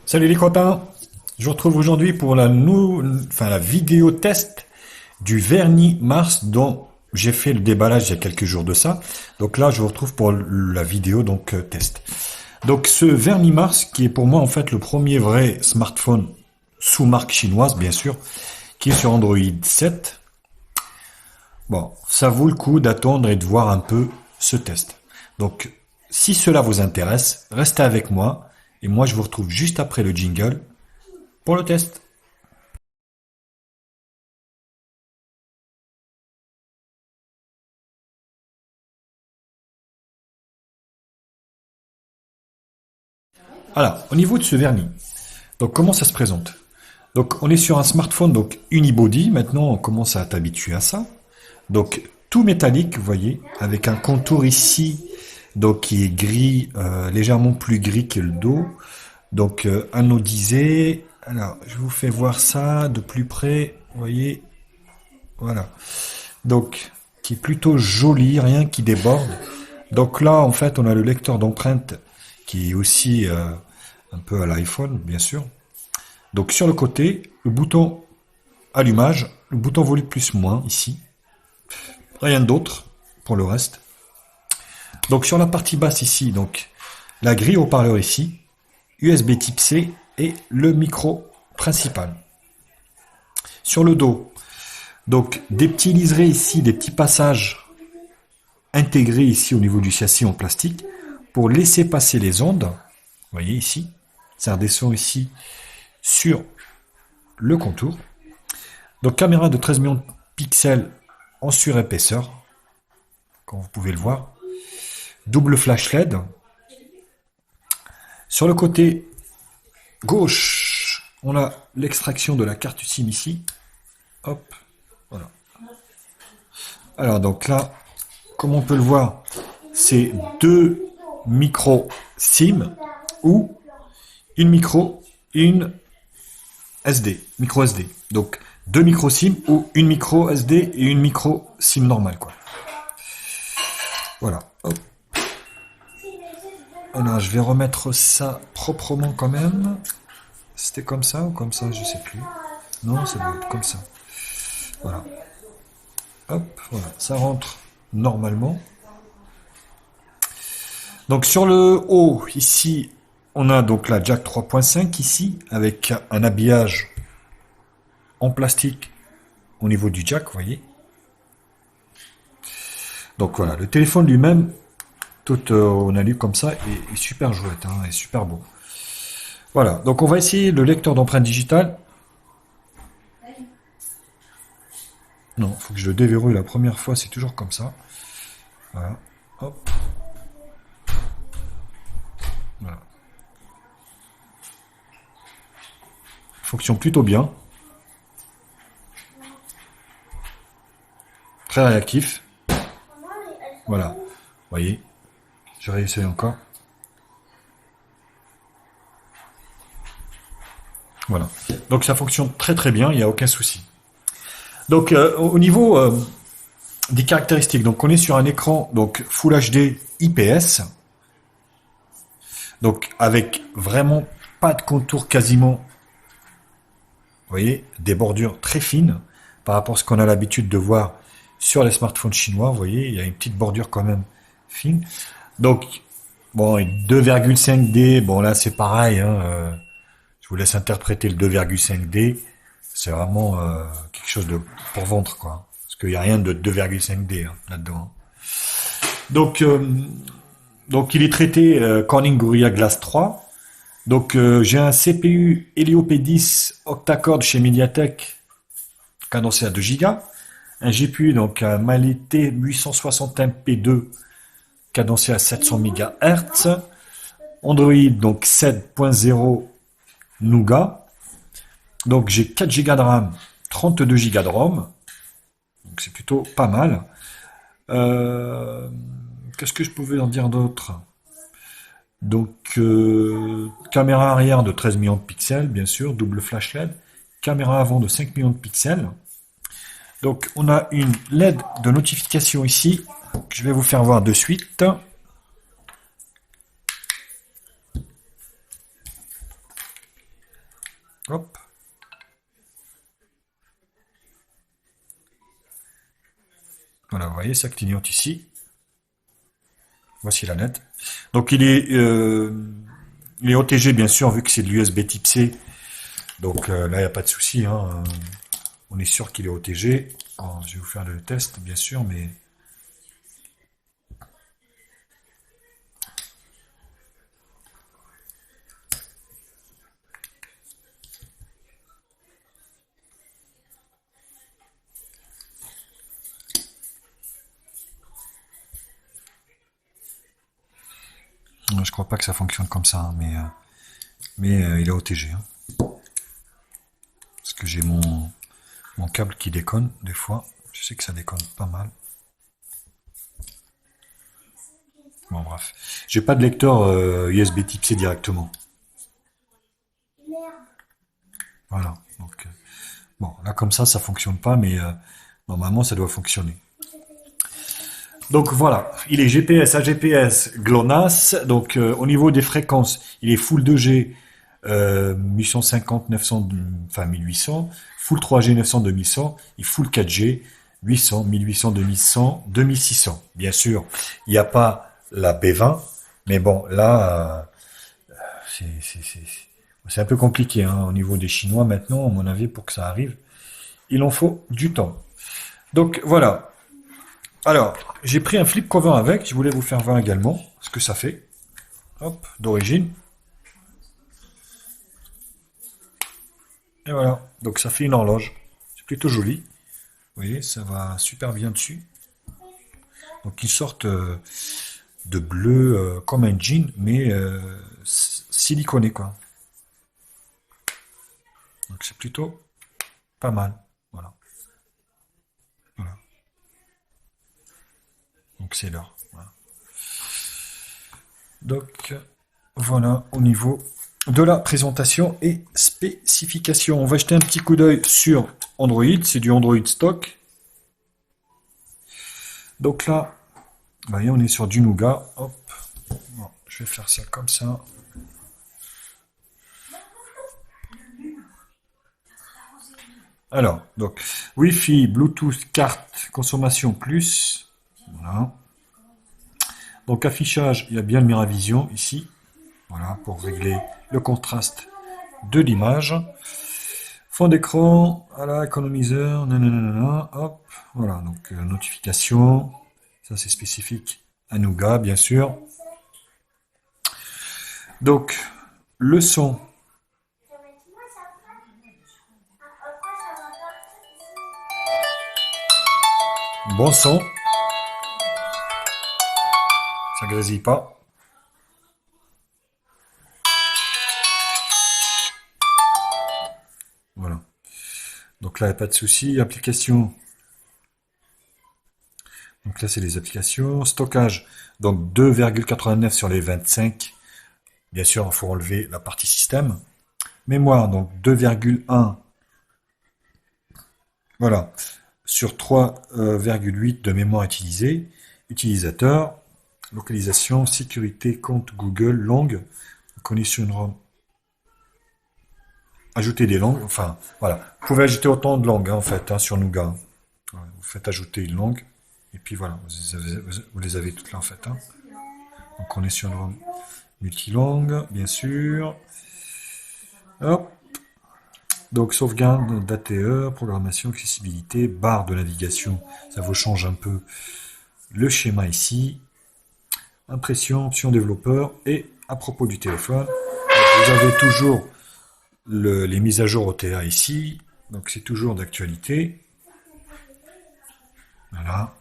Salut les copains, je vous retrouve aujourd'hui pour la vidéo test du vernis Mars dont j'ai fait le déballage il y a quelques jours de ça. Donc là, je vous retrouve pour la vidéo test. Donc ce vernis Mars qui est pour moi en fait le premier vrai smartphone sous marque chinoise bien sûr, qui est sur Android 7. Bon, ça vaut le coup d'attendre et de voir un peu ce test. Donc si cela vous intéresse, restez avec moi et moi je vous retrouve juste après le jingle pour le test. Alors, au niveau de ce vernis, donc comment ça se présente? Donc, on est sur un smartphone donc unibody. Maintenant, on commence à t'habituer à ça. Donc, tout métallique, vous voyez, avec un contour ici, donc qui est gris, légèrement plus gris que le dos. Donc, anodisé. Alors, je vous fais voir ça de plus près. Vous voyez, voilà. Donc, qui est plutôt joli, rien qui déborde. Donc là, en fait, on a le lecteur d'empreintes qui est aussi un peu à l'iPhone, bien sûr. Donc sur le côté, le bouton allumage, le bouton volume plus moins ici. Rien d'autre pour le reste. Donc sur la partie basse ici, donc la grille haut-parleur ici, USB type C et le micro principal. Sur le dos, donc des petits liserés ici, des petits passages intégrés ici au niveau du châssis en plastique pour laisser passer les ondes. Vous voyez ici, ça redescend ici sur le contour. Donc caméra de 13 millions de pixels en surépaisseur, comme vous pouvez le voir. Double flash LED. Sur le côté gauche, on a l'extraction de la carte SIM ici. Hop, voilà. Alors donc là, comme on peut le voir, c'est deux micro SIM ou une micro et une SD, micro SD. Donc deux micro SIM ou une micro SD et une micro SIM normale quoi. Voilà. Hop. Alors je vais remettre ça proprement quand même. C'était comme ça ou comme ça, je sais plus. Non, ça doit être comme ça. Voilà. Hop, voilà. Ça rentre normalement. Donc sur le haut, ici, on a donc la jack 3.5 ici, avec un habillage en plastique au niveau du jack, vous voyez. Donc voilà, le téléphone lui-même, tout on a lu comme ça, est super chouette, hein, est super beau. Voilà, donc on va essayer le lecteur d'empreintes digitales. Non, il faut que je le déverrouille la première fois, c'est toujours comme ça. Voilà, hop. Voilà. Fonctionne plutôt bien. Très réactif. Voilà, vous voyez. Je réessaye encore. Voilà. Donc ça fonctionne très très bien, il n'y a aucun souci. Donc au niveau des caractéristiques, donc on est sur un écran donc Full HD IPS, donc avec vraiment pas de contour quasiment, vous voyez, des bordures très fines par rapport à ce qu'on a l'habitude de voir sur les smartphones chinois, vous voyez, il y a une petite bordure quand même fine. Donc bon, 2,5D, bon là c'est pareil, hein, je vous laisse interpréter le 2,5D. C'est vraiment quelque chose de pour vendre, quoi. Parce qu'il n'y a rien de 2,5D hein, là-dedans. Donc, donc, il est traité Corning Gorilla Glass 3. Donc, j'ai un CPU Helio P10 octa-core de chez MediaTek, cadencé à 2 Go. Un GPU, donc un Mali T861P2, cadencé à 700 MHz. Android, donc 7.0 Nougat. Donc j'ai 4 Go de RAM, 32 Go de ROM. Donc c'est plutôt pas mal. Qu'est-ce que je pouvais en dire d'autre? Donc caméra arrière de 13 millions de pixels, bien sûr, double flash LED. Caméra avant de 5 millions de pixels. Donc on a une LED de notification ici, que je vais vous faire voir de suite. Hop. Voilà, vous voyez, ça clignote ici. Voici la net. Donc il est OTG bien sûr, vu que c'est de l'USB type C. Donc là, il n'y a pas de souci, hein. On est sûr qu'il est OTG. Alors, je vais vous faire le test, bien sûr, mais je crois pas que ça fonctionne comme ça, hein, mais il est OTG, hein. Parce que j'ai mon câble qui déconne des fois. Je sais que ça déconne pas mal. Bon, bref. J'ai pas de lecteur USB type C directement. Voilà. Donc, bon, là comme ça fonctionne pas, mais normalement ça doit fonctionner. Donc voilà, il est GPS, AGPS, GLONASS. Donc au niveau des fréquences, il est full 2G, 850, 900, enfin 1800, full 3G, 900, 2100, et full 4G, 800, 1800, 2100, 2600. Bien sûr, il n'y a pas la B20, mais bon, là, c'est un peu compliqué, hein, au niveau des Chinois maintenant, à mon avis, pour que ça arrive. Il en faut du temps. Donc voilà. Alors, j'ai pris un flip cover avec, je voulais vous faire voir également ce que ça fait. Hop, d'origine. Et voilà, donc ça fait une horloge. C'est plutôt joli. Vous voyez, ça va super bien dessus. Donc une sorte de bleu comme un jean, mais siliconé quoi. Donc c'est plutôt pas mal. Voilà. Voilà. Donc c'est l'heure. Voilà. Donc voilà au niveau de la présentation et spécification. On va jeter un petit coup d'œil sur Android. C'est du Android stock. Donc là, vous voyez, on est sur du Nougat. Hop. Bon, je vais faire ça comme ça. Alors, donc, Wi-Fi, Bluetooth, carte, consommation plus. Voilà. Donc, affichage, il y a bien le Miravision ici. Voilà, pour régler le contraste de l'image. Fond d'écran, voilà, économiseur, nanana, hop. Voilà, donc, notification. Ça, c'est spécifique à Nougat, bien sûr. Donc, le son. Bon son. Ça grésille pas. Voilà. Donc là, il n'y a pas de souci. Application. Donc là, c'est les applications. Stockage. Donc 2,89 sur les 25. Bien sûr, il faut enlever la partie système. Mémoire, donc 2,1. Voilà. Sur 3,8 de mémoire utilisée. Utilisateur. Localisation, sécurité, compte Google, langue. Connexion ROM. Ajouter des langues. Enfin, voilà. Vous pouvez ajouter autant de langues, hein, en fait, hein, sur Nougat. Voilà, vous faites ajouter une langue. Et puis voilà, vous les avez toutes là, en fait, hein. Donc on est sur le multilangue, bien sûr. Hop. Donc sauvegarde, date et heure, programmation, accessibilité, barre de navigation. Ça vous change un peu le schéma ici. Impression, option développeur. Et à propos du téléphone, vous avez toujours les mises à jour OTA ici. Donc c'est toujours d'actualité. Voilà.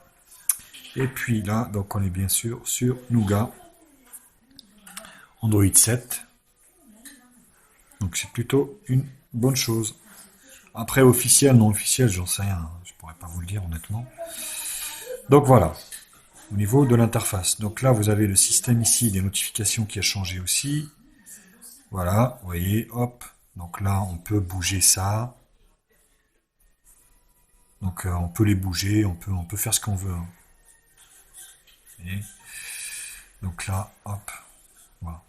Et puis là, donc on est bien sûr sur Nougat. Android 7. Donc c'est plutôt une bonne chose. Après, officiel, non officiel, j'en sais rien. Je pourrais pas vous le dire honnêtement. Donc voilà, au niveau de l'interface. Donc là, vous avez le système ici, des notifications qui a changé aussi. Voilà, vous voyez, hop. Donc là, on peut bouger ça. Donc on peut les bouger, on peut faire ce qu'on veut, hein. Vous voyez. Donc là, hop. Voilà.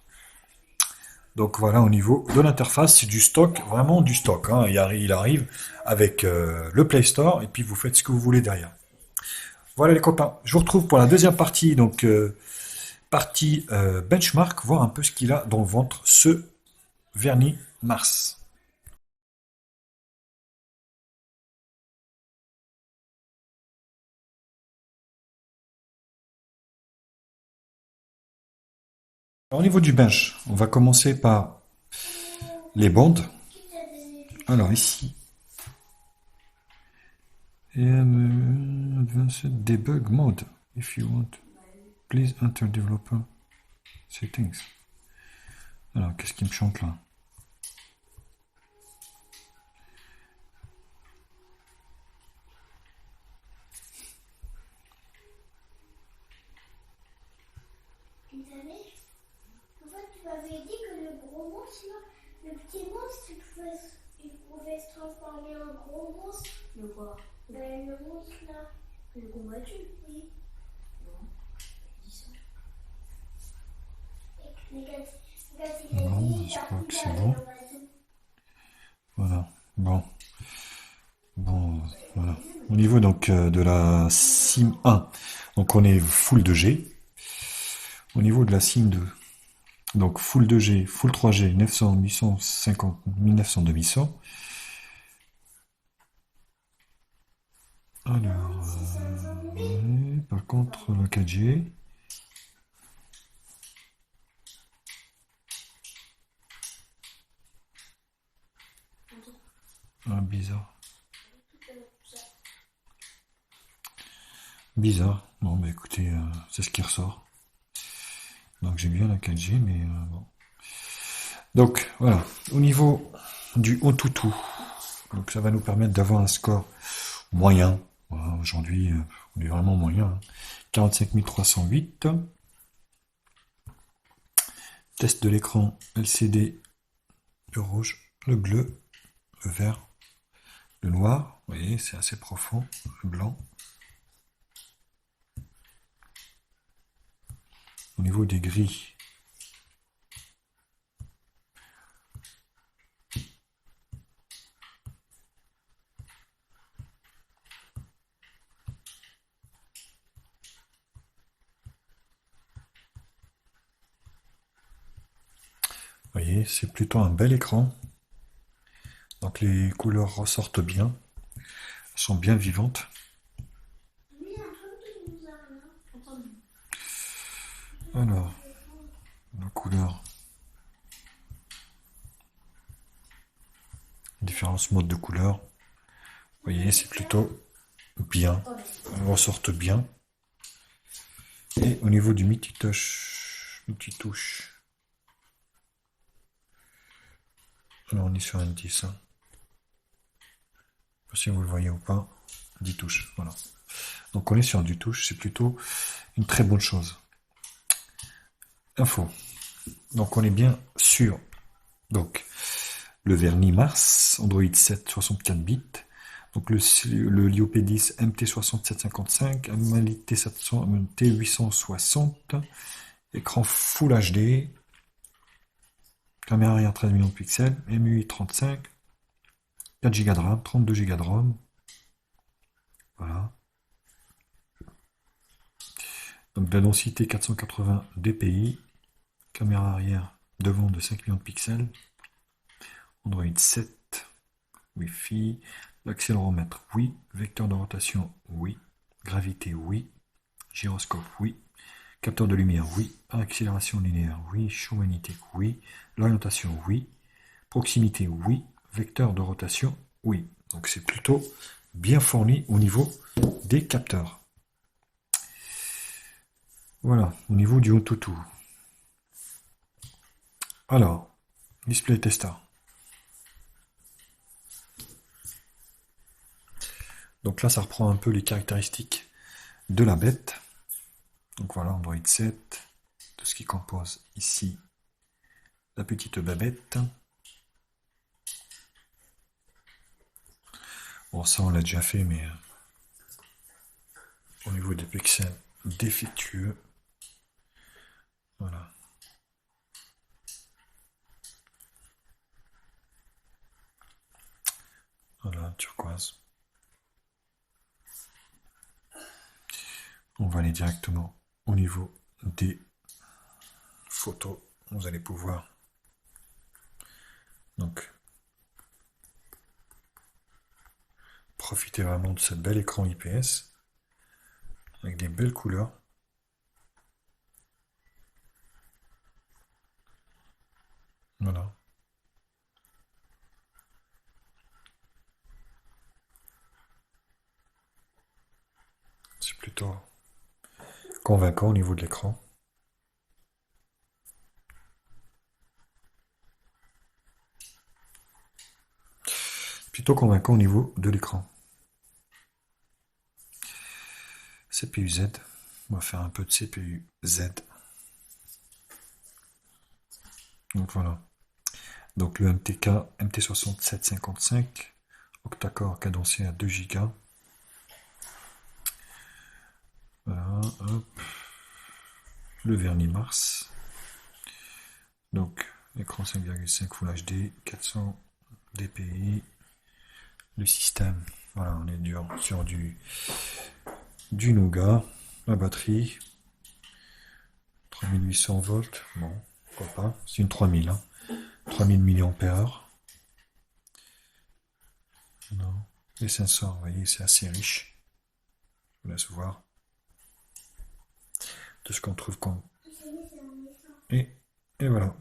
Donc voilà, au niveau de l'interface, c'est du stock, vraiment du stock, hein. Il arrive avec le Play Store et puis vous faites ce que vous voulez derrière. Voilà les copains, je vous retrouve pour la deuxième partie, donc partie benchmark, voir un peu ce qu'il a dans le ventre, ce vernis Mars. Alors, au niveau du bench, on va commencer par les bandes. Alors ici, Advanced Debug Mode. If you want, please enter developer settings. Alors, qu'est-ce qui me chante là? En fait, tu m'avais dit que le gros monstre, là, le petit monstre, il pouvait se transformer en gros monstre. Le quoi? Ben, le monstre, là. Le combattu? Oui. Non, je dis ça. Bon, je crois que c'est bon. Voilà. Bon. Bon, voilà. Au niveau donc de la SIM 1, donc on est full 2G. Au niveau de la SIM 2, donc full 2G, full 3G, 900, 850, 1900, 2100. Alors, par contre, le 4G. Ah, bizarre. Bizarre. Bon, bah écoutez, c'est ce qui ressort. Donc j'ai bien la 4G, mais bon. Donc voilà, au niveau du Antutu, donc ça va nous permettre d'avoir un score moyen. Voilà, aujourd'hui, on est vraiment moyen, hein. 45 308. Test de l'écran LCD, le rouge, le bleu, le vert, le noir. Vous voyez, c'est assez profond, le blanc. Au niveau des grilles, vous voyez, c'est plutôt un bel écran. Donc les couleurs ressortent bien, elles sont bien vivantes. Alors, la couleur, différents modes de couleurs. Vous voyez, c'est plutôt bien, elles ressortent bien. Et au niveau du multitouche, alors on est sur un 10. Hein. Je sais pas si vous le voyez ou pas, 10 touches, voilà. Donc on est sur du touche, c'est plutôt une très bonne chose. Info. Donc on est bien sûr. Donc le vernis Mars, Android 7, 64 bits. Donc le Liopé 10 MT6755, Amali T860, écran Full HD, caméra arrière 13 millions de pixels, MUI 35, 4 Go de RAM, 32 Go de ROM. Voilà. Donc de la densité 480 dpi, caméra arrière devant de 5 millions de pixels, Android 7, Wi-Fi, l'accéléromètre, oui, vecteur de rotation, oui, gravité, oui, gyroscope, oui, capteur de lumière, oui, accélération linéaire, oui, champ magnétique, oui, l'orientation, oui, proximité, oui, vecteur de rotation, oui. Donc c'est plutôt bien fourni au niveau des capteurs. Voilà, au niveau du Antutu. Alors, display tester. Donc là, ça reprend un peu les caractéristiques de la bête. Donc voilà, Android 7, tout ce qui compose ici la petite babette. Bon, ça on l'a déjà fait, mais au niveau des pixels défectueux, voilà. Voilà, turquoise. On va aller directement au niveau des photos. Vous allez pouvoir donc profiter vraiment de ce bel écran IPS avec des belles couleurs. Voilà. C'est plutôt convaincant au niveau de l'écran. Plutôt convaincant au niveau de l'écran. CPU Z. On va faire un peu de CPU Z. Donc voilà. Donc le MTK MT6755, octa-core cadencé à 2 Go. Voilà, hop. Le vernis Mars. Donc écran 5,5 Full HD, 400 dpi. Le système, voilà, on est sur du Nougat. La batterie, 3800 volts. Bon, pourquoi pas. C'est une 3000, hein. 3000 mAh. Non. Les sensors, vous voyez, c'est assez riche. Je vous laisse voir tout ce qu'on trouve comme. Et voilà.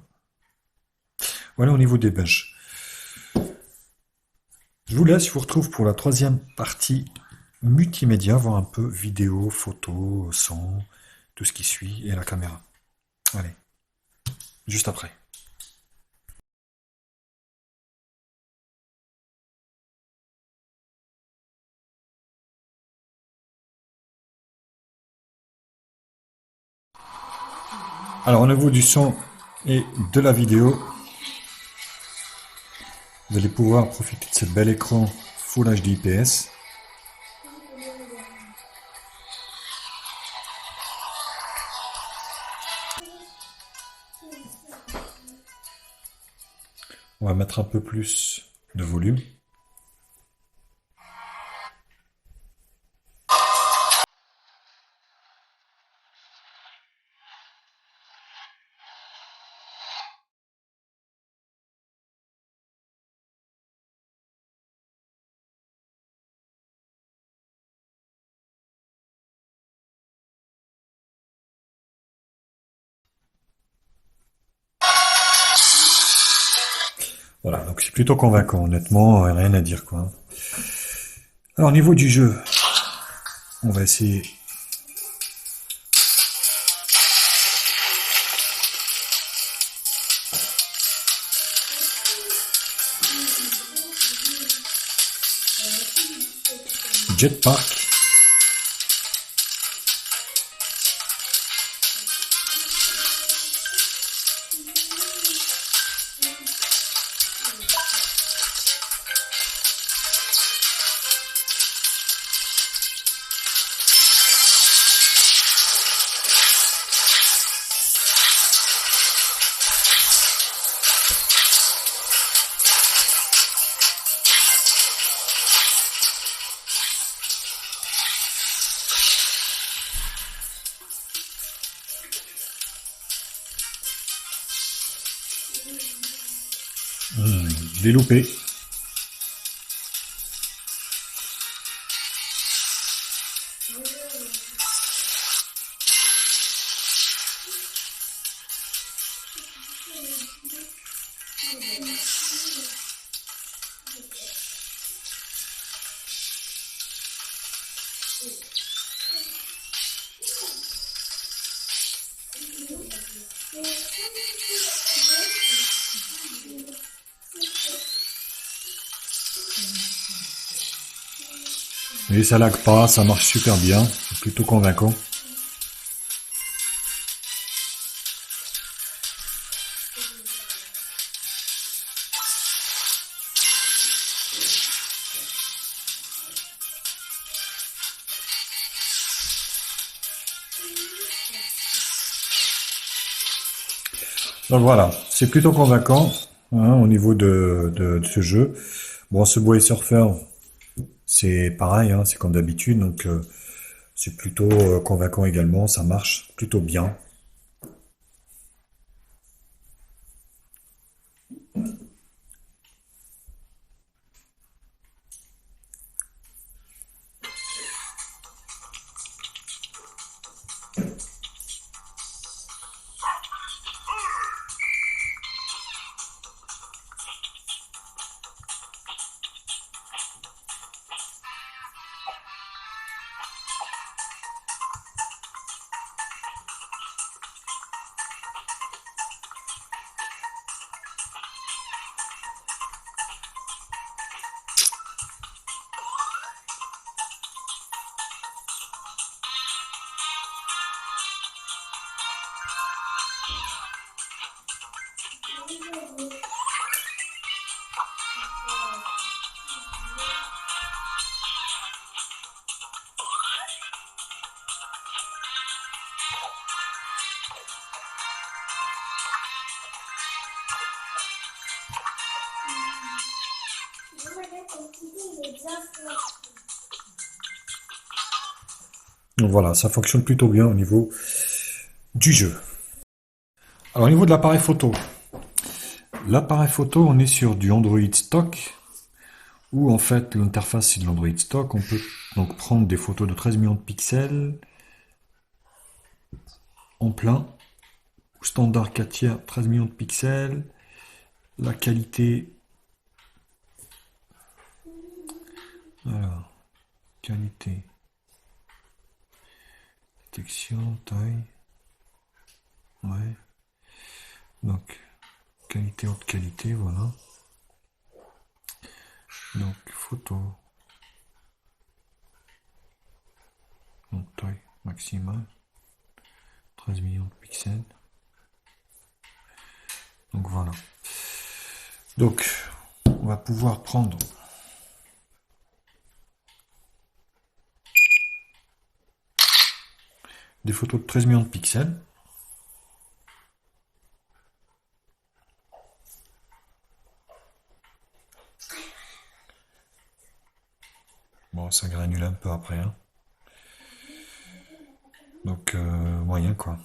Voilà au niveau des benches. Je vous laisse, je vous retrouve pour la troisième partie multimédia, voir un peu vidéo, photo, son, tout ce qui suit, et la caméra. Allez, juste après. Alors au niveau du son et de la vidéo, vous allez pouvoir profiter de ce bel écran Full HD IPS. On va mettre un peu plus de volume. Voilà, donc c'est plutôt convaincant, honnêtement, rien à dire quoi. Alors au niveau du jeu, on va essayer. Jetpack. Je l'ai loupé. Et ça lag pas, ça marche super bien, c'est plutôt convaincant. Donc voilà, c'est plutôt convaincant hein, au niveau de ce jeu. Bon, ce Boy Surfer, c'est pareil, hein, c'est comme d'habitude, donc c'est plutôt convaincant également, ça marche plutôt bien. Donc voilà, ça fonctionne plutôt bien au niveau du jeu. Alors au niveau de l'appareil photo, on est sur du Android stock, où en fait l'interface c'est de l'Android stock. On peut donc prendre des photos de 13 millions de pixels en plein, standard 4 tiers, 13 millions de pixels. La qualité, alors, qualité, détection, taille, ouais, donc qualité, haute qualité, voilà. Donc photo, donc taille maximale, 13 millions de pixels. Donc voilà. Donc on va pouvoir prendre des photos de 13 millions de pixels. Bon, ça granule un peu après, hein. Donc moyen quoi.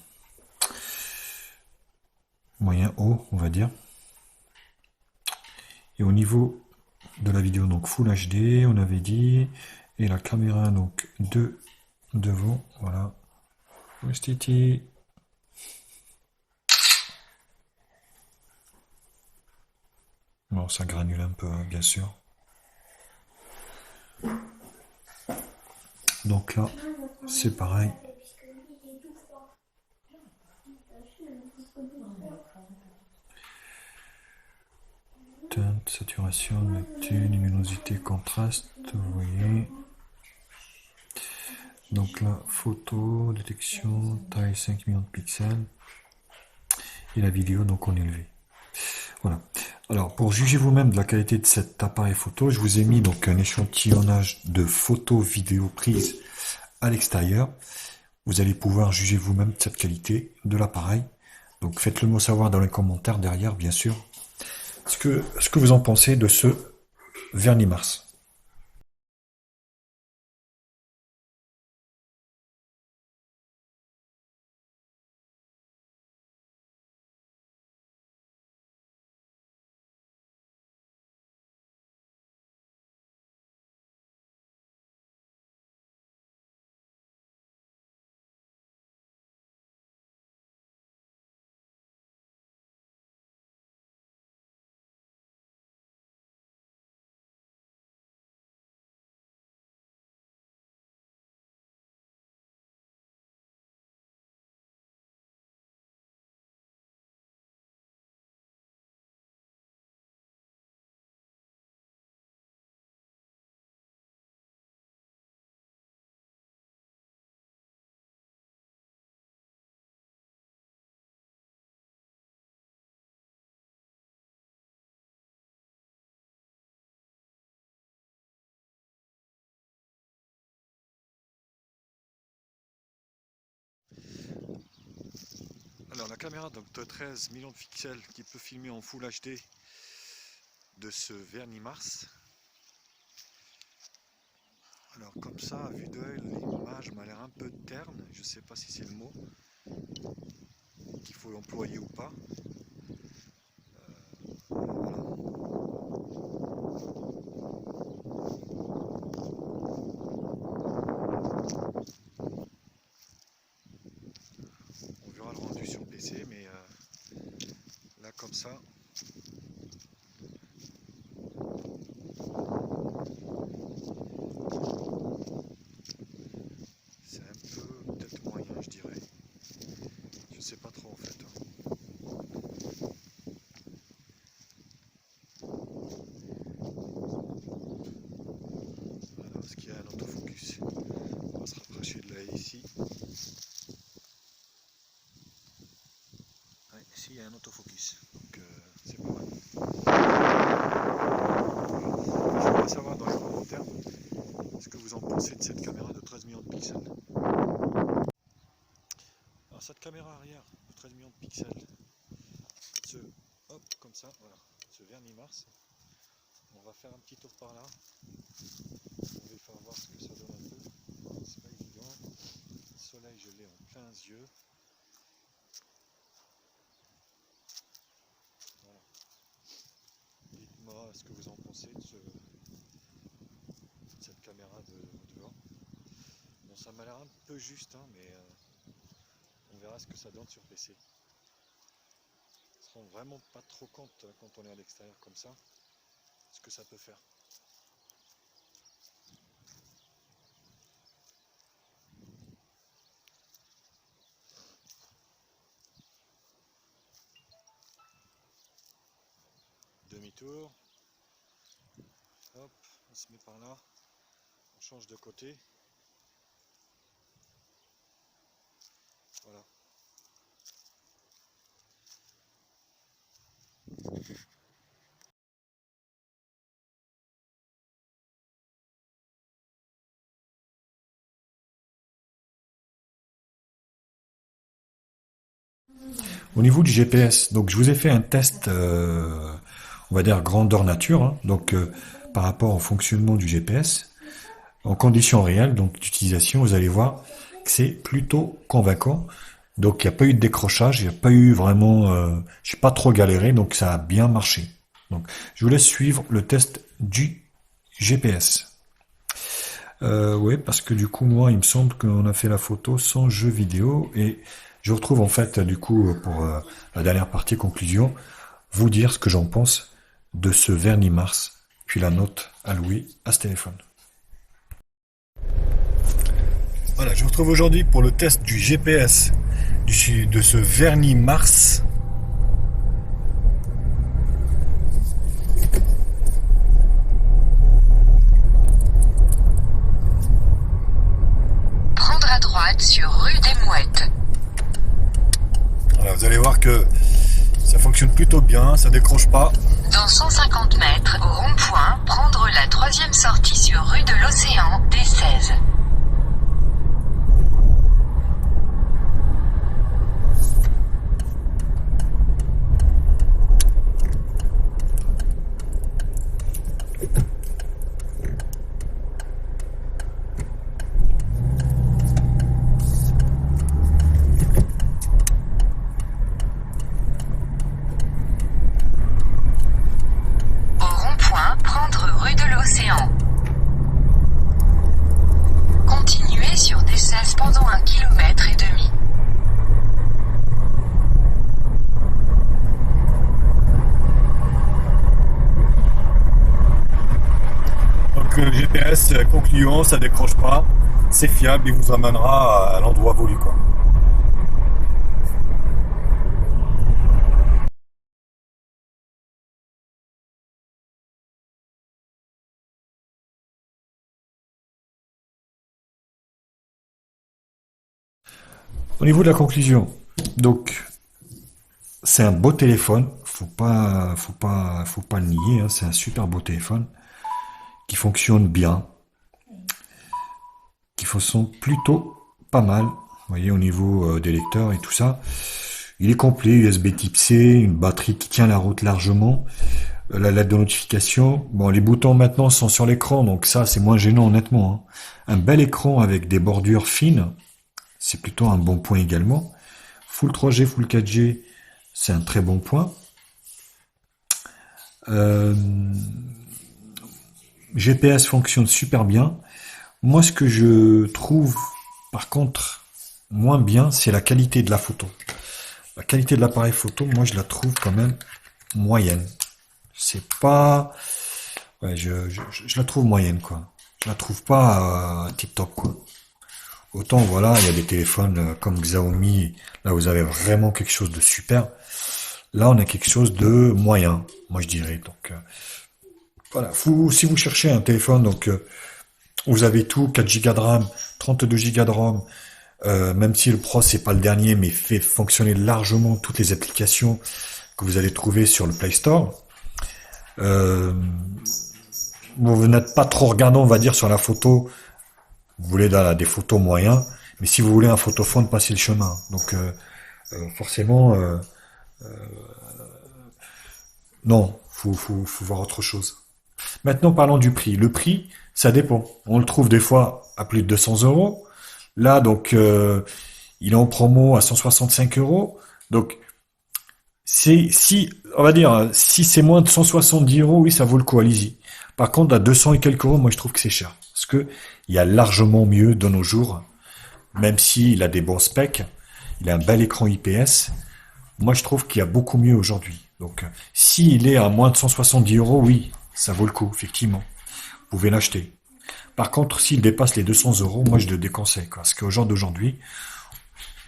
Moyen haut, on va dire. Et au niveau de la vidéo, donc Full HD, on avait dit. Et la caméra, donc de devant, voilà. Titi. Bon, ça granule un peu, hein, bien sûr. Donc là, c'est pareil. Teinte, saturation, lecture, luminosité, contraste, vous voyez. Donc là, photo, détection, taille 5 millions de pixels. Et la vidéo, donc en élevé. Voilà. Alors, pour juger vous-même de la qualité de cet appareil photo, je vous ai mis donc un échantillonnage de photos, vidéos prises à l'extérieur. Vous allez pouvoir juger vous-même de cette qualité de l'appareil. Donc, faites-le moi savoir dans les commentaires derrière, bien sûr, ce que vous en pensez de ce vernis Mars. Alors la caméra donc de 13 millions de pixels qui peut filmer en Full HD de ce vernis Mars. Alors comme ça, à vue d'œil, l'image m'a l'air un peu terne. Je ne sais pas si c'est le mot qu'il faut employer ou pas. On verra le rendu sur PC, mais là comme ça, c'est un peu peut-être moyen, je dirais. Je sais pas trop en fait. Voilà, est-ce qu'il y a un autofocus? On va se rapprocher de là ici. Ouais, ici il y a un autofocus, donc c'est pas mal. Je voudrais savoir dans les commentaires ce que vous en pensez de cette caméra de 13 millions de pixels. Alors cette caméra arrière de 13 millions de pixels, hop, comme ça, voilà, ce vernis Mars, on va faire un petit tour par là. On va faire voir ce que ça donne un peu. C'est pas évident. Le soleil, je l'ai en plein yeux. Voilà. Dites-moi ce que vous en pensez de cette caméra de devant. Bon, ça m'a l'air un peu juste, hein, mais on verra ce que ça donne sur PC. On se rend vraiment pas trop compte quand on est à l'extérieur comme ça, ce que ça peut faire. Demi-tour, hop, on se met par là, on change de côté, voilà. Au niveau du GPS, donc je vous ai fait un test, on va dire grandeur nature, hein, donc par rapport au fonctionnement du GPS, en conditions réelles, donc d'utilisation, vous allez voir que c'est plutôt convaincant. Donc il n'y a pas eu de décrochage, il n'y a pas eu vraiment, j'ai pas trop galéré, donc ça a bien marché. Donc je vous laisse suivre le test du GPS. Oui, parce que du coup moi il me semble qu'on a fait la photo sans jeu vidéo et je retrouve en fait du coup pour la dernière partie conclusion, vous dire ce que j'en pense de ce vernis Mars, puis la note allouée à ce téléphone. Voilà, je vous retrouve aujourd'hui pour le test du GPS de ce vernis Mars. Prendre à droite sur rue des Mouettes. Voilà, vous allez voir que ça fonctionne plutôt bien, ça décroche pas. Dans 150 mètres, au rond-point, prendre la 3e sortie sur rue de l'Océan, D16. Prendre rue de l'Océan. Continuez sur D16 pendant 1,5 km. Donc le GPS concluant, ça décroche pas, c'est fiable, il vous amènera à l'endroit voulu quoi. Au niveau de la conclusion, donc c'est un beau téléphone, faut pas le nier, hein, c'est un super beau téléphone qui fonctionne bien, qui fonctionne plutôt pas mal. Vous voyez au niveau des lecteurs et tout ça, il est complet, USB Type C, une batterie qui tient la route largement. La lettre de notification. Bon, les boutons maintenant sont sur l'écran, donc ça, c'est moins gênant, honnêtement, hein. Un bel écran avec des bordures fines, c'est plutôt un bon point également. Full 3G, Full 4G, c'est un très bon point. Euh, GPS fonctionne super bien. Moi, ce que je trouve, par contre, moins bien, c'est la qualité de la photo. La qualité de l'appareil photo, moi, je la trouve quand même moyenne. C'est pas... Ouais, je la trouve moyenne, quoi. Je la trouve pas tip top, quoi. Autant, voilà, il y a des téléphones comme Xiaomi, là, vous avez vraiment quelque chose de super. Là, on a quelque chose de moyen, moi, je dirais. Donc, voilà. Si vous cherchez un téléphone, donc, vous avez tout, 4 Go de RAM, 32 Go de ROM, même si le Pro, c'est pas le dernier, mais fait fonctionner largement toutes les applications que vous allez trouver sur le Play Store. Euh, vous n'êtes pas trop regardant, on va dire, sur la photo. Vous voulez des photos moyens, mais si vous voulez un photophone, passez le chemin. Donc, forcément, non, faut voir autre chose. Maintenant, parlons du prix. Le prix, ça dépend. On le trouve des fois à plus de 200 euros. Là, donc, il est en promo à 165 euros. Donc, si, on va dire, si c'est moins de 170 euros, oui, ça vaut le coup, allez-y. Par contre, à 200 et quelques euros, moi, je trouve que c'est cher. Parce que il y a largement mieux de nos jours, même s'il a des bons specs, il a un bel écran IPS. Moi, je trouve qu'il y a beaucoup mieux aujourd'hui. Donc, s'il est à moins de 170 euros, oui, ça vaut le coup, effectivement. Vous pouvez l'acheter. Par contre, s'il dépasse les 200 euros, moi, je le déconseille, quoi. Parce qu'au jour d'aujourd'hui,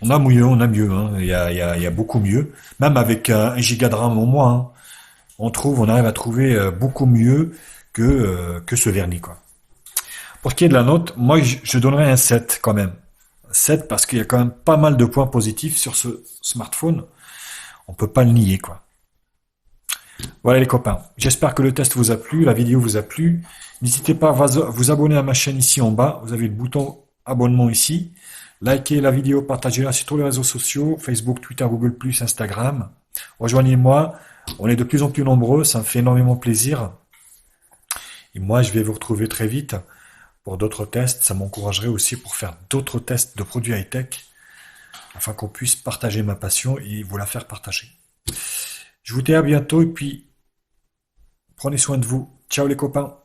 on a mieux, hein. Il y a beaucoup mieux. Même avec 1 giga de RAM au moins, hein, on arrive à trouver beaucoup mieux que ce vernis, quoi. Pour ce qui est de la note, moi, je donnerais un 7 quand même. 7 parce qu'il y a quand même pas mal de points positifs sur ce smartphone. On peut pas le nier, quoi. Voilà les copains. J'espère que le test vous a plu, la vidéo vous a plu. N'hésitez pas à vous abonner à ma chaîne ici en bas. Vous avez le bouton abonnement ici. Likez la vidéo, partagez-la sur tous les réseaux sociaux, Facebook, Twitter, Google+, Instagram. Rejoignez-moi. On est de plus en plus nombreux. Ça me fait énormément plaisir. Et moi, je vais vous retrouver très vite pour d'autres tests. Ça m'encouragerait aussi pour faire d'autres tests de produits high-tech afin qu'on puisse partager ma passion et vous la faire partager. Je vous dis à bientôt et puis prenez soin de vous. Ciao les copains.